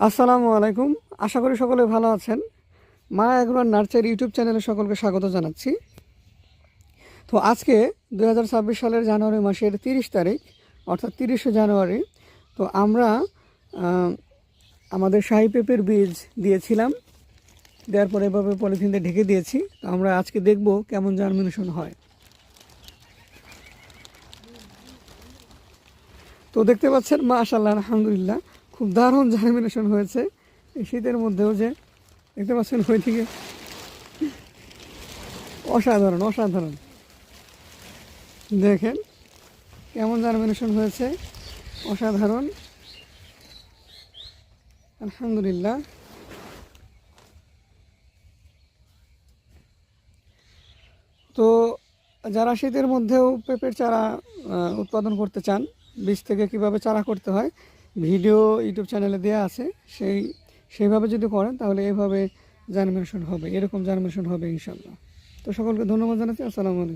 আসসালামু আলাইকুম। আশা করি সকলে ভালো আছেন। মা এগ্রো নার্সারি ইউটিউব চ্যানেলে সকলকে স্বাগত জানাচ্ছি। তো আজকে 2026 সালের জানুয়ারি মাসের 30 তারিখ অর্থাৎ 30শে জানুয়ারি। তো আমরা আমাদের শাহী পেঁপের বীজ দিয়েছিলাম, দেওয়ার পরে এভাবে পলিথিন দিয়ে ঢেকে দিয়েছি। তো আমরা আজকে দেখব কেমন জার্মিনেশন হয়। তো দেখতে পাচ্ছেন মাশাআল্লাহ আলহামদুলিল্লাহ খুব দারুণ জার্মিনেশন হয়েছে এই শীতের মধ্যেও। যে দেখতে পাচ্ছেন ওইদিকে অসাধারণ অসাধারণ, দেখেন কেমন জার্মিনেশন হয়েছে, অসাধারণ আলহামদুলিল্লাহ। তো যারা শীতের মধ্যেও পেঁপের চারা উৎপাদন করতে চান, বীজ থেকে কিভাবে চারা করতে হয় ভিডিও ইউটিউব চ্যানেলে দেওয়া আছে। সেইভাবে যদি করেন তাহলে এইভাবে জার্মিনেশন হবে, এরকম জার্মিনেশন হবে ইনশাল্লাহ। তো সকলকে ধন্যবাদ জানাচ্ছি। আসসালামু আলাইকুম।